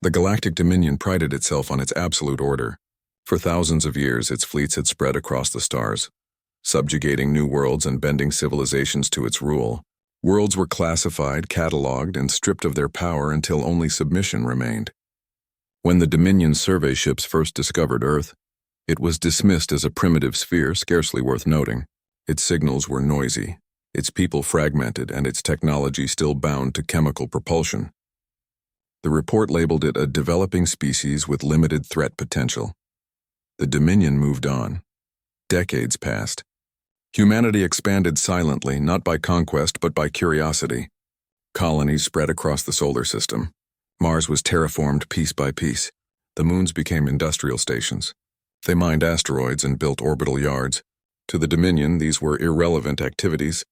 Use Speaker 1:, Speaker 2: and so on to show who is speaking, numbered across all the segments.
Speaker 1: The Galactic Dominion prided itself on its absolute order. For thousands of years, its fleets had spread across the stars, subjugating new worlds and bending civilizations to its rule. Worlds were classified, catalogued, and stripped of their power until only submission remained. When the Dominion survey ships first discovered Earth, it was dismissed as a primitive sphere scarcely worth noting. Its signals were noisy, its people fragmented, and its technology still bound to chemical propulsion. The report labeled it a developing species with limited threat potential. The Dominion moved on. Decades passed. Humanity expanded silently, not by conquest but by curiosity. Colonies spread across the solar system. Mars was terraformed piece by piece. The moons became industrial stations. They mined asteroids and built orbital yards. To the Dominion, these were irrelevant activities.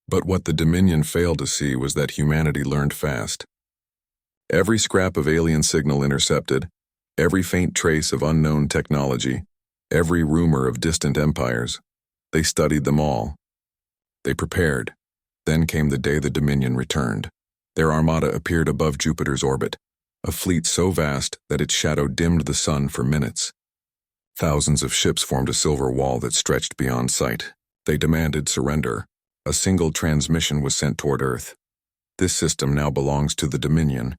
Speaker 1: But what the Dominion failed to see was that humanity learned fast. Every scrap of alien signal intercepted, every faint trace of unknown technology, every rumor of distant empires, they studied them all. They prepared. Then came the day the Dominion returned. Their armada appeared above Jupiter's orbit, a fleet so vast that its shadow dimmed the sun for minutes. Thousands of ships formed a silver wall that stretched beyond sight. They demanded surrender. A single transmission was sent toward Earth. This system now belongs to the Dominion.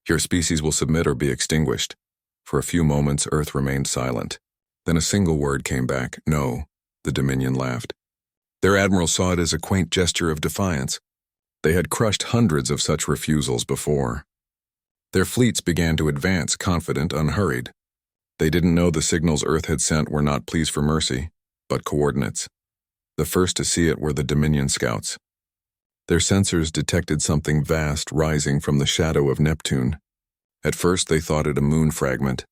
Speaker 1: Your species will submit or be extinguished. For a few moments, Earth remained silent. Then a single word came back, no. The Dominion laughed. Their admiral saw it as a quaint gesture of defiance. They had crushed hundreds of such refusals before. Their fleets began to advance, confident, unhurried. They didn't know the signals Earth had sent were not pleas for mercy, but coordinates. The first to see it were the Dominion scouts. Their sensors detected something vast rising from the shadow of Neptune. At first they thought it a moon fragment.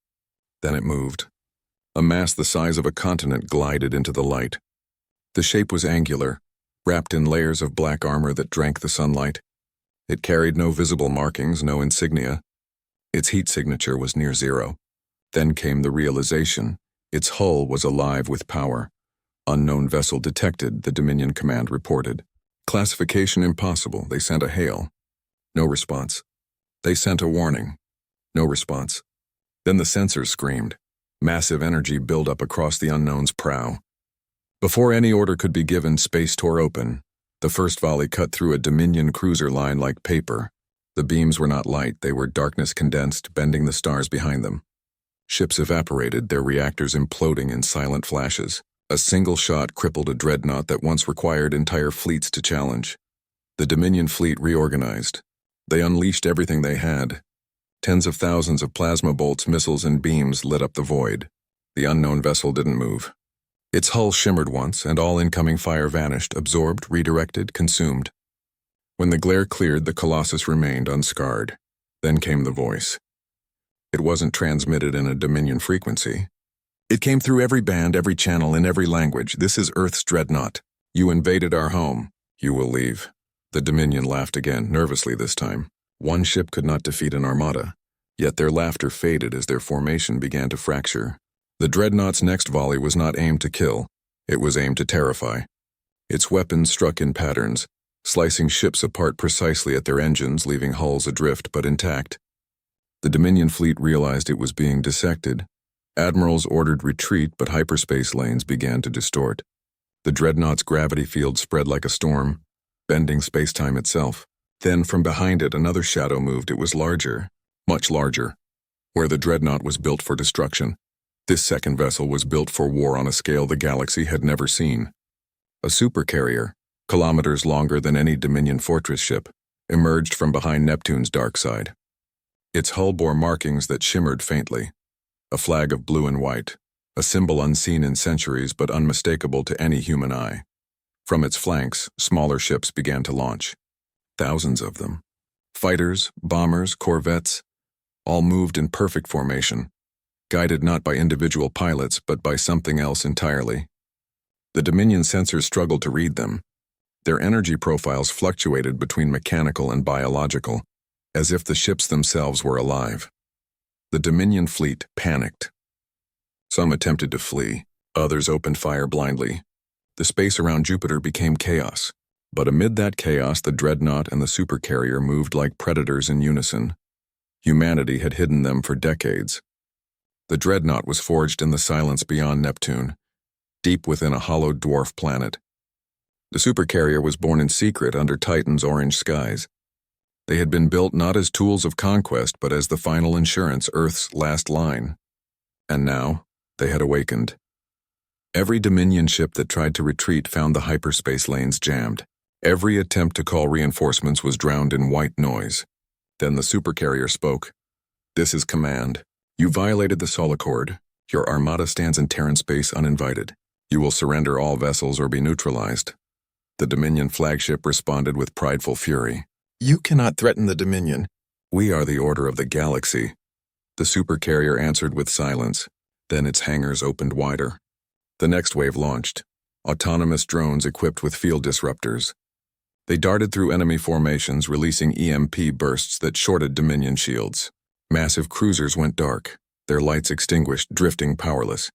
Speaker 1: Then it moved. A mass the size of a continent glided into the light. The shape was angular, wrapped in layers of black armor that drank the sunlight. It carried no visible markings, no insignia. Its heat signature was near zero. Then came the realization. Its hull was alive with power. Unknown vessel detected, the Dominion command reported. Classification impossible. They sent a hail. No response. They sent a warning. No response. Then the sensors screamed. Massive energy built up across the unknown's prow. Before any order could be given, space tore open. The first volley cut through a Dominion cruiser line like paper. The beams were not light, they were darkness condensed, bending the stars behind them. Ships evaporated, their reactors imploding in silent flashes. A single shot crippled a Dreadnought that once required entire fleets to challenge. The Dominion fleet reorganized. They unleashed everything they had. Tens of thousands of plasma bolts, missiles, and beams lit up the void. The unknown vessel didn't move. Its hull shimmered once, and all incoming fire vanished, absorbed, redirected, consumed. When the glare cleared, the Colossus remained unscarred. Then came the voice. It wasn't transmitted in a Dominion frequency. It came through every band, every channel, in every language. This is Earth's Dreadnought. You invaded our home. You will leave. The Dominion laughed again, nervously this time. One ship could not defeat an armada. Yet their laughter faded as their formation began to fracture. The Dreadnought's next volley was not aimed to kill. It was aimed to terrify. Its weapons struck in patterns, slicing ships apart precisely at their engines, leaving hulls adrift but intact. The Dominion fleet realized it was being dissected. Admirals ordered retreat, but hyperspace lanes began to distort. The Dreadnought's gravity field spread like a storm, bending space-time itself. Then from behind it, another shadow moved. It was larger, much larger. Where the Dreadnought was built for destruction, this second vessel was built for war on a scale the galaxy had never seen. A supercarrier, kilometers longer than any Dominion fortress ship, emerged from behind Neptune's dark side. Its hull bore markings that shimmered faintly. A flag of blue and white, a symbol unseen in centuries but unmistakable to any human eye. From its flanks, smaller ships began to launch. Thousands of them. Fighters, bombers, corvettes, all moved in perfect formation, guided not by individual pilots but by something else entirely. The Dominion sensors struggled to read them. Their energy profiles fluctuated between mechanical and biological, as if the ships themselves were alive. The Dominion fleet panicked. Some attempted to flee, others opened fire blindly. The space around Jupiter became chaos. But amid that chaos, the Dreadnought and the Supercarrier moved like predators in unison. Humanity had hidden them for decades. The Dreadnought was forged in the silence beyond Neptune, deep within a hollowed dwarf planet. The Supercarrier was born in secret under Titan's orange skies. They had been built not as tools of conquest, but as the final insurance, Earth's last line. And now, they had awakened. Every Dominion ship that tried to retreat found the hyperspace lanes jammed. Every attempt to call reinforcements was drowned in white noise. Then the Supercarrier spoke. "This is command. You violated the Sol Accord. Your armada stands in Terran space uninvited. You will surrender all vessels or be neutralized." The Dominion flagship responded with prideful fury. "You cannot threaten the Dominion. We are the order of the galaxy." The Supercarrier answered with silence. Then its hangars opened wider. The next wave launched. Autonomous drones equipped with field disruptors. They darted through enemy formations, releasing EMP bursts that shorted Dominion shields. Massive cruisers went dark, their lights extinguished, drifting powerless.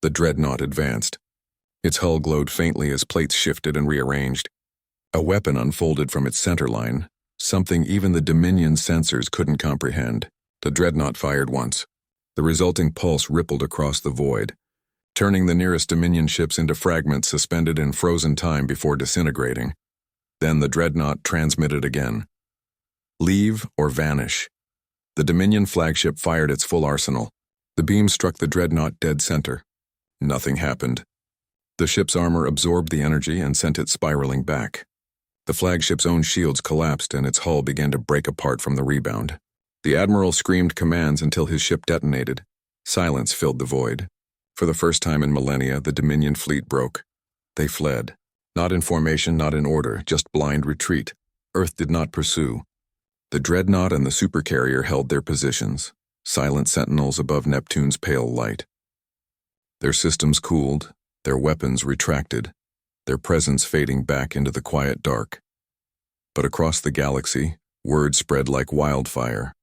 Speaker 1: The Dreadnought advanced. Its hull glowed faintly as plates shifted and rearranged. A weapon unfolded from its center line, something even the Dominion sensors couldn't comprehend. The Dreadnought fired once. The resulting pulse rippled across the void, turning the nearest Dominion ships into fragments suspended in frozen time before disintegrating. Then the Dreadnought transmitted again. "Leave or vanish." The Dominion flagship fired its full arsenal. The beam struck the Dreadnought dead center. Nothing happened. The ship's armor absorbed the energy and sent it spiraling back. The flagship's own shields collapsed and its hull began to break apart from the rebound. The Admiral screamed commands until his ship detonated. Silence filled the void. For the first time in millennia, the Dominion fleet broke. They fled. Not in formation, not in order, just blind retreat. Earth did not pursue. The Dreadnought and the Supercarrier held their positions, silent sentinels above Neptune's pale light. Their systems cooled, their weapons retracted, their presence fading back into the quiet dark. But across the galaxy, word spread like wildfire.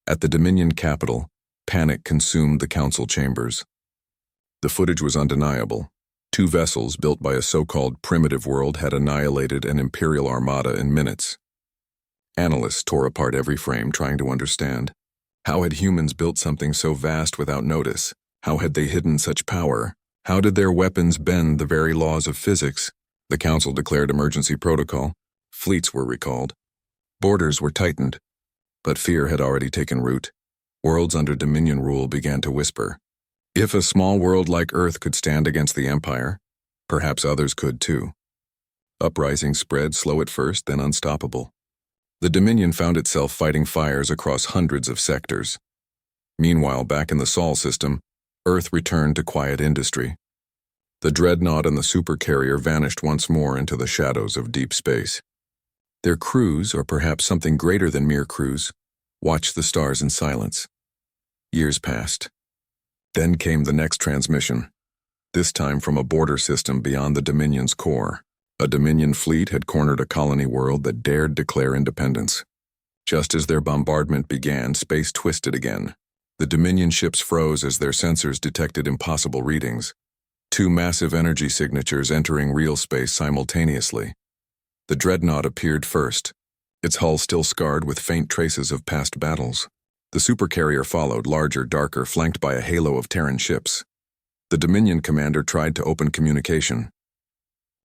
Speaker 1: At the Dominion capital, panic consumed the council chambers. The footage was undeniable. 2 vessels built by a so-called primitive world had annihilated an Imperial armada in minutes. Analysts tore apart every frame trying to understand. How had humans built something so vast without notice? How had they hidden such power? How did their weapons bend the very laws of physics? The Council declared emergency protocol. Fleets were recalled. Borders were tightened. But fear had already taken root. Worlds under Dominion rule began to whisper. If a small world like Earth could stand against the Empire, perhaps others could too. Uprisings spread, slow at first, then unstoppable. The Dominion found itself fighting fires across hundreds of sectors. Meanwhile, back in the Sol system, Earth returned to quiet industry. The Dreadnought and the Supercarrier vanished once more into the shadows of deep space. Their crews, or perhaps something greater than mere crews, watched the stars in silence. Years passed. Then came the next transmission, this time from a border system beyond the Dominion's core. A Dominion fleet had cornered a colony world that dared declare independence. Just as their bombardment began, space twisted again. The Dominion ships froze as their sensors detected impossible readings. 2 massive energy signatures entering real space simultaneously. The Dreadnought appeared first, its hull still scarred with faint traces of past battles. The Supercarrier followed, larger, darker, flanked by a halo of Terran ships. The Dominion commander tried to open communication.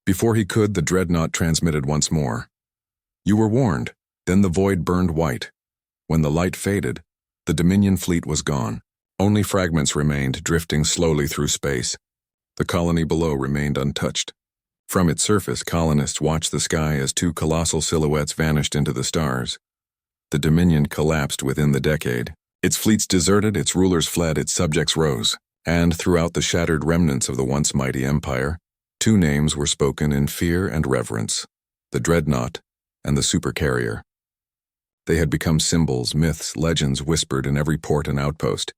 Speaker 1: Before he could, the Dreadnought transmitted once more. "You were warned." Then the void burned white. When the light faded, the Dominion fleet was gone. Only fragments remained, drifting slowly through space. The colony below remained untouched. From its surface, colonists watched the sky as 2 colossal silhouettes vanished into the stars. The Dominion collapsed within the decade. Its fleets deserted, its rulers fled, its subjects rose. And throughout the shattered remnants of the once mighty empire, 2 names were spoken in fear and reverence: the Dreadnought and the Supercarrier. They had become symbols, myths, legends whispered in every port and outpost.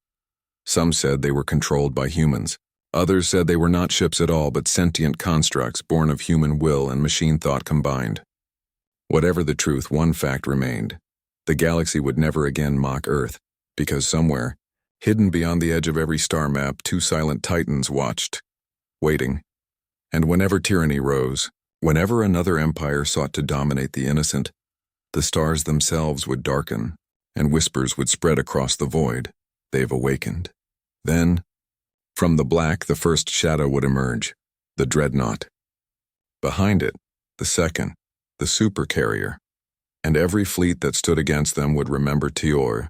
Speaker 1: Some said they were controlled by humans. Others said they were not ships at all, but sentient constructs born of human will and machine thought combined. Whatever the truth, one fact remained. The galaxy would never again mock Earth, because somewhere, hidden beyond the edge of every star map, 2 silent titans watched, waiting. And whenever tyranny rose, whenever another empire sought to dominate the innocent, the stars themselves would darken, and whispers would spread across the void. They've awakened. Then, from the black, the first shadow would emerge, the Dreadnought. Behind it, the second, the Supercarrier. And every fleet that stood against them would remember Tior,